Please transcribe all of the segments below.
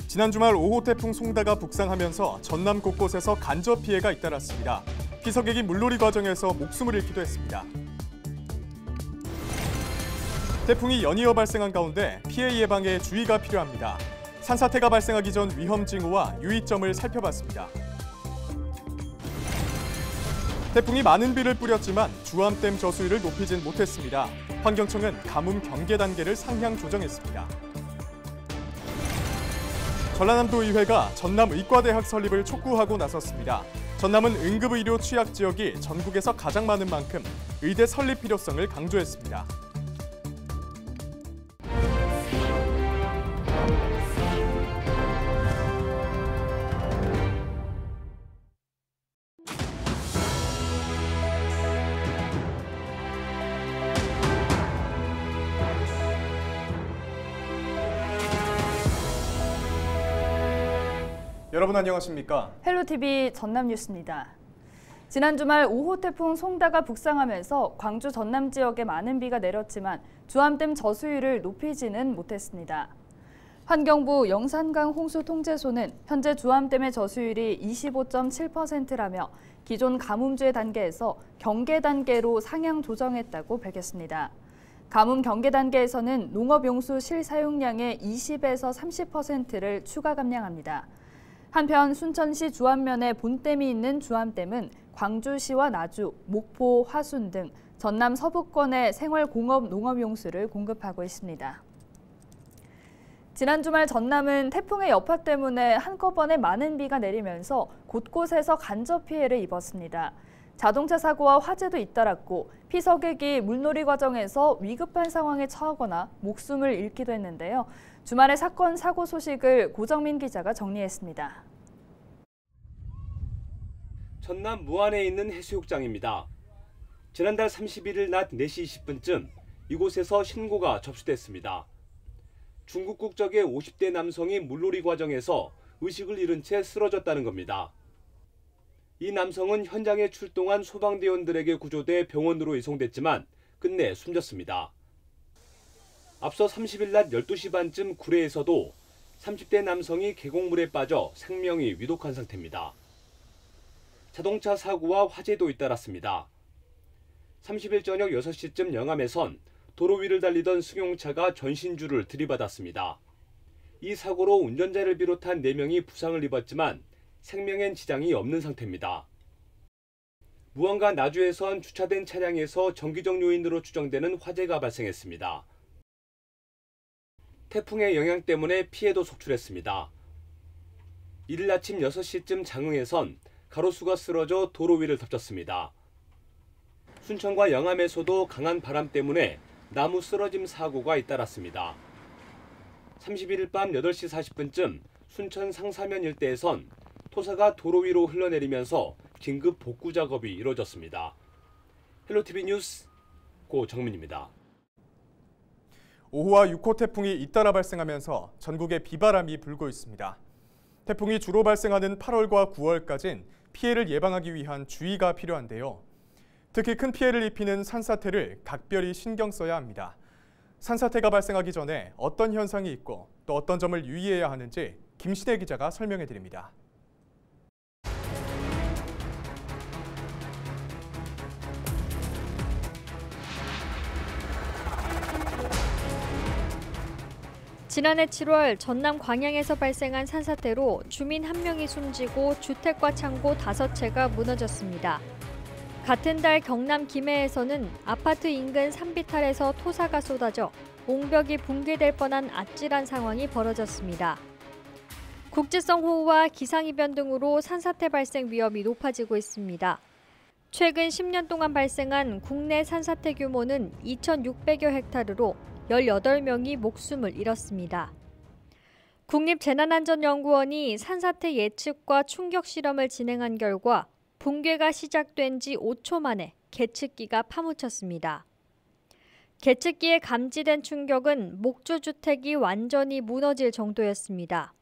지난 주말 5호 태풍 송다가 북상하면서 전남 곳곳에서 간접 피해가 잇따랐습니다. 피서객이 물놀이 과정에서 목숨을 잃기도 했습니다. 태풍이 연이어 발생한 가운데 피해 예방에 주의가 필요합니다. 산사태가 발생하기 전 위험 징후와 유의점을 살펴봤습니다. 태풍이 많은 비를 뿌렸지만 주암댐 저수위를 높이진 못했습니다. 환경청은 가뭄 경계 단계를 상향 조정했습니다. 전라남도의회가 전남의과대학 설립을 촉구하고 나섰습니다. 전남은 응급의료 취약 지역이 전국에서 가장 많은 만큼 의대 설립 필요성을 강조했습니다. 여러분 안녕하십니까? 헬로TV 전남뉴스입니다. 지난 주말 5호 태풍 송다가 북상하면서 광주 전남 지역에 많은 비가 내렸지만 주암댐 저수위를 높이지는 못했습니다. 환경부 영산강 홍수통제소는 현재 주암댐의 저수율이 25.7%라며 기존 가뭄주의 단계에서 경계 단계로 상향 조정했다고 밝혔습니다. 가뭄 경계 단계에서는 농업용수 실사용량의 20에서 30%를 추가 감량합니다. 한편 순천시 주암면에 본댐이 있는 주암댐은 광주시와 나주, 목포, 화순 등 전남 서부권의 생활공업 농업용수를 공급하고 있습니다. 지난 주말 전남은 태풍의 여파 때문에 한꺼번에 많은 비가 내리면서 곳곳에서 간접 피해를 입었습니다. 자동차 사고와 화재도 잇따랐고 피서객이 물놀이 과정에서 위급한 상황에 처하거나 목숨을 잃기도 했는데요. 주말의 사건, 사고 소식을 고정민 기자가 정리했습니다. 전남 무안에 있는 해수욕장입니다. 지난달 31일 낮 4시 20분쯤 이곳에서 신고가 접수됐습니다. 중국 국적의 50대 남성이 물놀이 과정에서 의식을 잃은 채 쓰러졌다는 겁니다. 이 남성은 현장에 출동한 소방대원들에게 구조돼 병원으로 이송됐지만 끝내 숨졌습니다. 앞서 30일 낮 12시 반쯤 구례에서도 30대 남성이 계곡물에 빠져 생명이 위독한 상태입니다. 자동차 사고와 화재도 잇따랐습니다. 30일 저녁 6시쯤 영암에선 도로 위를 달리던 승용차가 전신주를 들이받았습니다. 이 사고로 운전자를 비롯한 4명이 부상을 입었지만 생명엔 지장이 없는 상태입니다. 무안과 나주에선 주차된 차량에서 전기적 요인으로 추정되는 화재가 발생했습니다. 태풍의 영향 때문에 피해도 속출했습니다. 이른 아침 6시쯤 장흥에선 가로수가 쓰러져 도로 위를 덮쳤습니다. 순천과 영암에서도 강한 바람 때문에 나무 쓰러짐 사고가 잇따랐습니다. 31일 밤 8시 40분쯤 순천 상사면 일대에선 토사가 도로 위로 흘러내리면서 긴급 복구 작업이 이루어졌습니다. 헬로TV 뉴스 고정민입니다. 5호와 6호 태풍이 잇따라 발생하면서 전국에 비바람이 불고 있습니다. 태풍이 주로 발생하는 8월과 9월까지는 피해를 예방하기 위한 주의가 필요한데요. 특히 큰 피해를 입히는 산사태를 각별히 신경 써야 합니다. 산사태가 발생하기 전에 어떤 현상이 있고 또 어떤 점을 유의해야 하는지 김신혜 기자가 설명해 드립니다. 지난해 7월 전남 광양에서 발생한 산사태로 주민 1명이 숨지고 주택과 창고 5채가 무너졌습니다. 같은 달 경남 김해에서는 아파트 인근 산비탈에서 토사가 쏟아져 옹벽이 붕괴될 뻔한 아찔한 상황이 벌어졌습니다. 국지성 호우와 기상이변 등으로 산사태 발생 위험이 높아지고 있습니다. 최근 10년 동안 발생한 국내 산사태 규모는 2,600여 헥타르로 18명이 목숨을 잃었습니다. 국립재난안전연구원이 산사태 예측과 충격 실험을 진행한 결과 붕괴가 시작된 지 5초 만에 계측기가 파묻혔습니다. 계측기에 감지된 충격은 목조주택이 완전히 무너질 정도였습니다.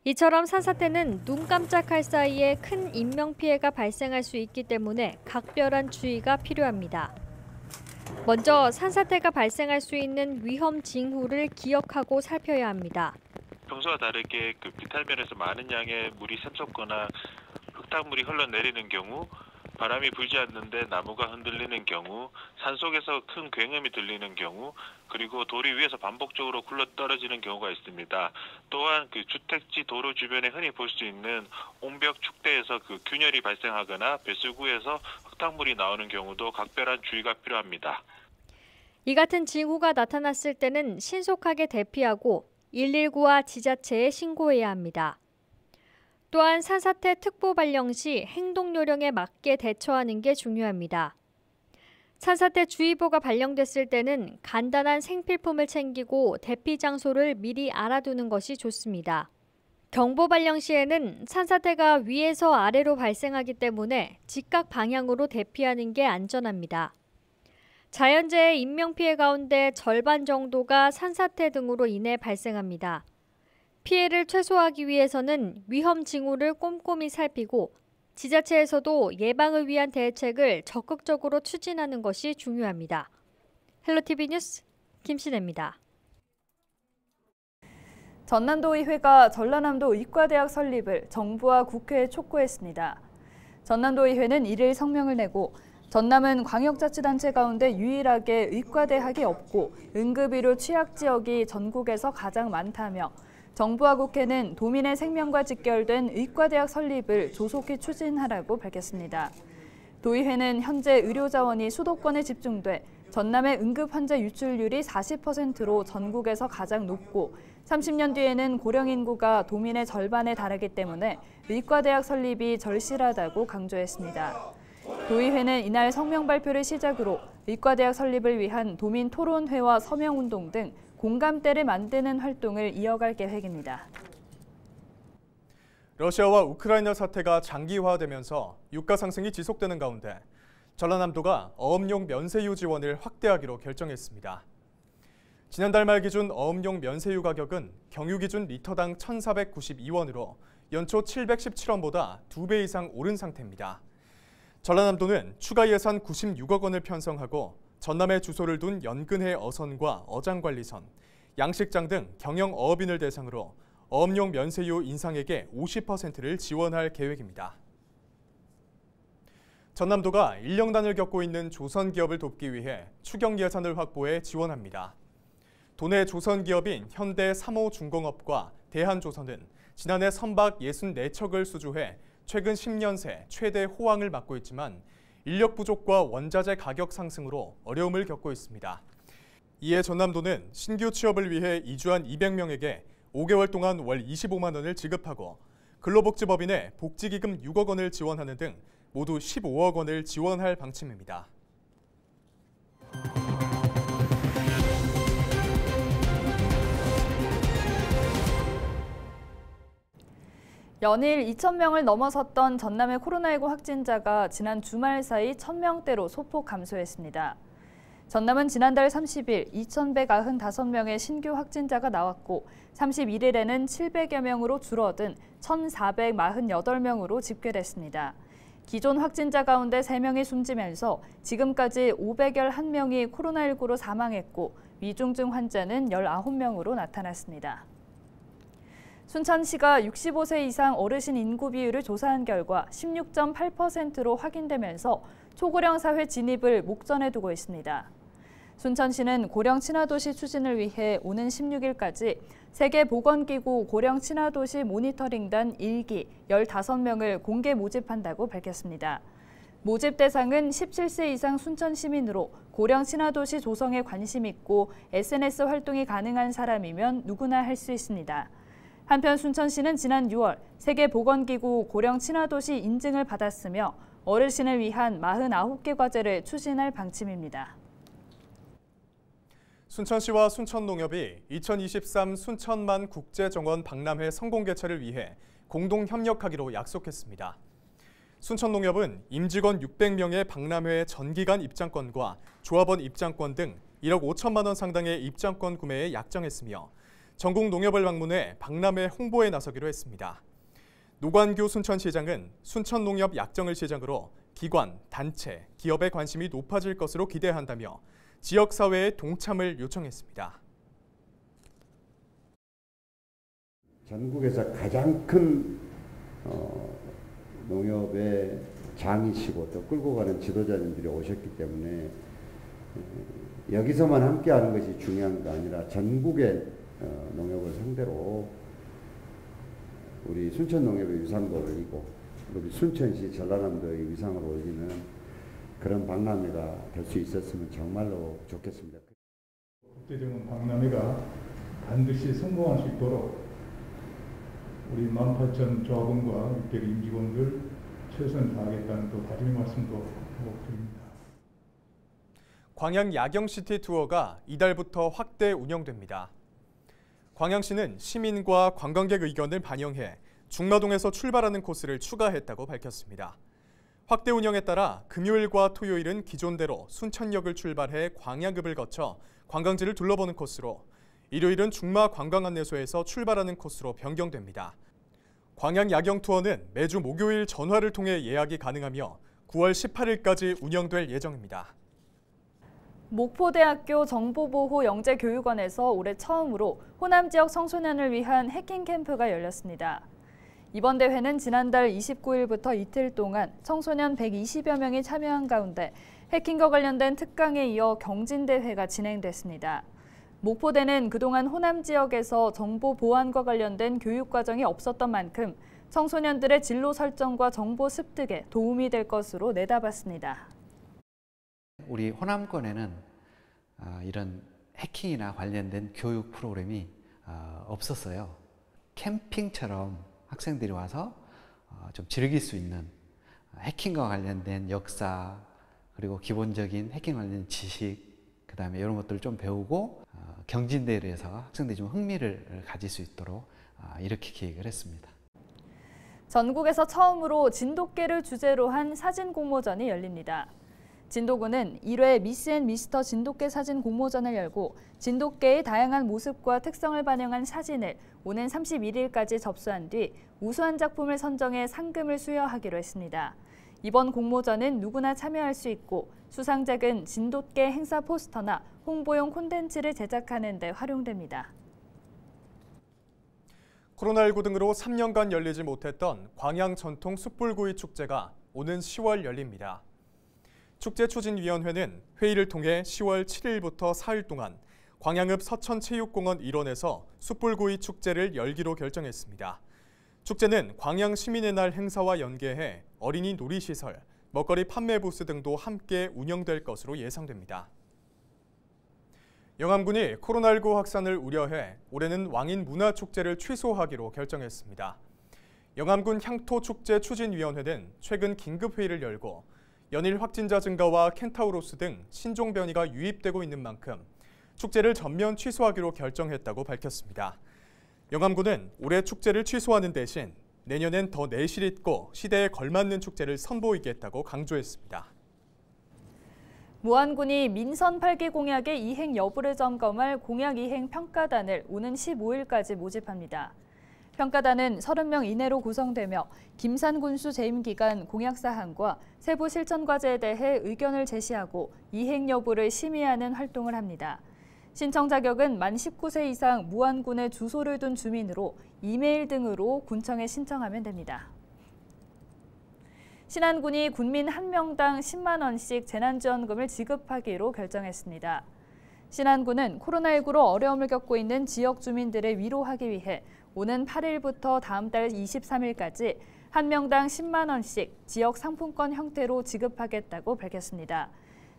이처럼 산사태는 눈 깜짝할 사이에 큰 인명피해가 발생할 수 있기 때문에 각별한 주의가 필요합니다. 먼저 산사태가 발생할 수 있는 위험 징후를 기억하고 살펴야 합니다. 평소와 다르게 그 비탈면에서 많은 양의 물이 샘솟거나 흙탕물이 흘러내리는 경우, 바람이 불지 않는데 나무가 흔들리는 경우, 산속에서 큰 굉음이 들리는 경우, 그리고 돌이 위에서 반복적으로 굴러 떨어지는 경우가 있습니다. 또한 그 주택지 도로 주변에 흔히 볼 수 있는 옹벽 축대에서 그 균열이 발생하거나 배수구에서 흙탕물이 나오는 경우도 각별한 주의가 필요합니다. 이 같은 징후가 나타났을 때는 신속하게 대피하고 119와 지자체에 신고해야 합니다. 또한 산사태 특보 발령 시 행동 요령에 맞게 대처하는 게 중요합니다. 산사태 주의보가 발령됐을 때는 간단한 생필품을 챙기고 대피 장소를 미리 알아두는 것이 좋습니다. 경보 발령 시에는 산사태가 위에서 아래로 발생하기 때문에 직각 방향으로 대피하는 게 안전합니다. 자연재해 인명피해 가운데 절반 정도가 산사태 등으로 인해 발생합니다. 피해를 최소화하기 위해서는 위험 징후를 꼼꼼히 살피고 지자체에서도 예방을 위한 대책을 적극적으로 추진하는 것이 중요합니다. 헬로티비 뉴스 김신혜입니다. 전남도의회가 전라남도 의과대학 설립을 정부와 국회에 촉구했습니다. 전남도의회는 1일 성명을 내고 전남은 광역자치단체 가운데 유일하게 의과대학이 없고 응급의료 취약지역이 전국에서 가장 많다며 정부와 국회는 도민의 생명과 직결된 의과대학 설립을 조속히 추진하라고 밝혔습니다. 도의회는 현재 의료자원이 수도권에 집중돼 전남의 응급환자 유출률이 40%로 전국에서 가장 높고 30년 뒤에는 고령 인구가 도민의 절반에 달하기 때문에 의과대학 설립이 절실하다고 강조했습니다. 도의회는 이날 성명 발표를 시작으로 의과대학 설립을 위한 도민 토론회와 서명운동 등 공감대를 만드는 활동을 이어갈 계획입니다. 러시아와 우크라이나 사태가 장기화되면서 유가 상승이 지속되는 가운데 전라남도가 어업용 면세유 지원을 확대하기로 결정했습니다. 지난달 말 기준 어업용 면세유 가격은 경유 기준 리터당 1,492원으로 연초 717원보다 2배 이상 오른 상태입니다. 전라남도는 추가 예산 96억 원을 편성하고 전남에 주소를 둔 연근해 어선과 어장관리선, 양식장 등 경영어업인을 대상으로 어업용 면세유 인상액의 50%를 지원할 계획입니다. 전남도가 인력난을 겪고 있는 조선기업을 돕기 위해 추경 예산을 확보해 지원합니다. 도내 조선기업인 현대 3호 중공업과 대한조선은 지난해 선박 64척을 수주해 최근 10년 새 최대 호황을 맞고 있지만 인력 부족과 원자재 가격 상승으로 어려움을 겪고 있습니다. 이에 전남도는 신규 취업을 위해 이주한 200명에게 5개월 동안 월 25만 원을 지급하고 근로복지법인에 복지기금 6억 원을 지원하는 등 모두 15억 원을 지원할 방침입니다. 연일 2,000명을 넘어섰던 전남의 코로나19 확진자가 지난 주말 사이 1,000명대로 소폭 감소했습니다. 전남은 지난달 30일 2,195명의 신규 확진자가 나왔고 31일에는 700여 명으로 줄어든 1,448명으로 집계됐습니다. 기존 확진자 가운데 3명이 숨지면서 지금까지 511명이 코로나19로 사망했고 위중증 환자는 19명으로 나타났습니다. 순천시가 65세 이상 어르신 인구 비율을 조사한 결과 16.8%로 확인되면서 초고령 사회 진입을 목전에 두고 있습니다. 순천시는 고령 친화도시 추진을 위해 오는 16일까지 세계보건기구 고령 친화도시 모니터링단 1기 15명을 공개 모집한다고 밝혔습니다. 모집 대상은 17세 이상 순천 시민으로 고령 친화도시 조성에 관심 있고 SNS 활동이 가능한 사람이면 누구나 할 수 있습니다. 한편 순천시는 지난 6월 세계보건기구 고령 친화도시 인증을 받았으며 어르신을 위한 49개 과제를 추진할 방침입니다. 순천시와 순천농협이 2023 순천만 국제정원 박람회 성공 개최를 위해 공동 협력하기로 약속했습니다. 순천농협은 임직원 600명의 박람회 전기간 입장권과 조합원 입장권 등 1억 5천만 원 상당의 입장권 구매에 약정했으며 전국 농협을 방문해 박람회 홍보에 나서기로 했습니다. 노관규 순천시장은 순천농협 약정을 시작으로 기관, 단체, 기업의 관심이 높아질 것으로 기대한다며 지역사회의 동참을 요청했습니다. 전국에서 가장 큰 농협의 장이시고 또 끌고 가는 지도자님들이 오셨기 때문에 여기서만 함께하는 것이 중요한 게 아니라 전국의 농협을 상대로 우리 순천 농협의 위상도 올리고 우리 순천시 전라남도의 위상을 올리는 그런 박람회가 될 수 있었으면 정말로 좋겠습니다. 국제적인 박람회가 반드시 성공할 수 있도록 우리 18,000 조합원과 600 임직원들 최선을 다하겠다는 또 다짐의 말씀도 드립니다. 광양 야경시티 투어가 이달부터 확대 운영됩니다. 광양시는 시민과 관광객 의견을 반영해 중마동에서 출발하는 코스를 추가했다고 밝혔습니다. 확대 운영에 따라 금요일과 토요일은 기존대로 순천역을 출발해 광야급을 거쳐 관광지를 둘러보는 코스로, 일요일은 중마 관광안내소에서 출발하는 코스로 변경됩니다. 광양 야경 투어는 매주 목요일 전화를 통해 예약이 가능하며 9월 18일까지 운영될 예정입니다. 목포대학교 정보보호영재교육원에서 올해 처음으로 호남 지역 청소년을 위한 해킹 캠프가 열렸습니다. 이번 대회는 지난달 29일부터 이틀 동안 청소년 120여 명이 참여한 가운데 해킹과 관련된 특강에 이어 경진대회가 진행됐습니다. 목포대는 그동안 호남 지역에서 정보 보안과 관련된 교육 과정이 없었던 만큼 청소년들의 진로 설정과 정보 습득에 도움이 될 것으로 내다봤습니다. 우리 호남권에는 이런 해킹이나 관련된 교육 프로그램이 없었어요. 캠핑처럼 학생들이 와서 좀 즐길 수 있는 해킹과 관련된 역사, 그리고 기본적인 해킹 관련 지식, 그 다음에 이런 것들을 좀 배우고 경진대회를 해서 학생들이 좀 흥미를 가질 수 있도록 이렇게 기획을 했습니다. 전국에서 처음으로 진돗개를 주제로 한 사진 공모전이 열립니다. 진도구는 1회 미스 앤 미스터 진돗개 사진 공모전을 열고 진돗개의 다양한 모습과 특성을 반영한 사진을 오는 31일까지 접수한 뒤 우수한 작품을 선정해 상금을 수여하기로 했습니다. 이번 공모전은 누구나 참여할 수 있고 수상작은 진돗개 행사 포스터나 홍보용 콘텐츠를 제작하는 데 활용됩니다. 코로나19 등으로 3년간 열리지 못했던 광양 전통 숯불구이 축제가 오는 10월 열립니다. 축제추진위원회는 회의를 통해 10월 7일부터 4일 동안 광양읍 서천체육공원 일원에서 숯불구이 축제를 열기로 결정했습니다. 축제는 광양 시민의 날 행사와 연계해 어린이 놀이시설, 먹거리 판매 부스 등도 함께 운영될 것으로 예상됩니다. 영암군이 코로나19 확산을 우려해 올해는 왕인 문화축제를 취소하기로 결정했습니다. 영암군 향토축제추진위원회는 최근 긴급회의를 열고 연일 확진자 증가와 켄타우로스 등 신종 변이가 유입되고 있는 만큼 축제를 전면 취소하기로 결정했다고 밝혔습니다. 영암군은 올해 축제를 취소하는 대신 내년엔 더 내실 있고 시대에 걸맞는 축제를 선보이겠다고 강조했습니다. 무안군이 민선 8기 공약의 이행 여부를 점검할 공약 이행 평가단을 오는 15일까지 모집합니다. 평가단은 30명 이내로 구성되며 김산군수 재임 기간 공약 사항과 세부 실천 과제에 대해 의견을 제시하고 이행 여부를 심의하는 활동을 합니다. 신청 자격은 만 19세 이상 무안군에 주소를 둔 주민으로 이메일 등으로 군청에 신청하면 됩니다. 신안군이 군민 1명당 10만 원씩 재난지원금을 지급하기로 결정했습니다. 신안군은 코로나19로 어려움을 겪고 있는 지역 주민들을 위로하기 위해 오는 8일부터 다음 달 23일까지 1명당 10만 원씩 지역 상품권 형태로 지급하겠다고 밝혔습니다.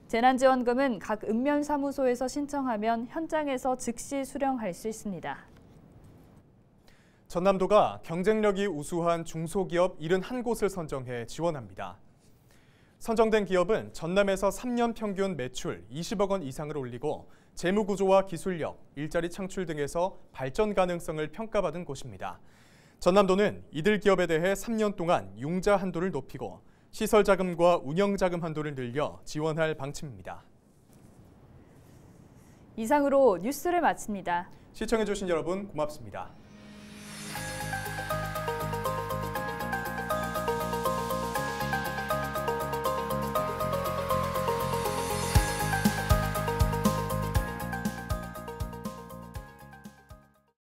재난지원금은 각 읍면사무소에서 신청하면 현장에서 즉시 수령할 수 있습니다. 전남도가 경쟁력이 우수한 중소기업 71곳을 선정해 지원합니다. 선정된 기업은 전남에서 3년 평균 매출 20억 원 이상을 올리고 재무구조와 기술력, 일자리 창출 등에서 발전 가능성을 평가받은 곳입니다. 전남도는 이들 기업에 대해 3년 동안 융자 한도를 높이고 시설 자금과 운영 자금 한도를 늘려 지원할 방침입니다. 이상으로 뉴스를 마칩니다. 시청해주신 여러분 고맙습니다.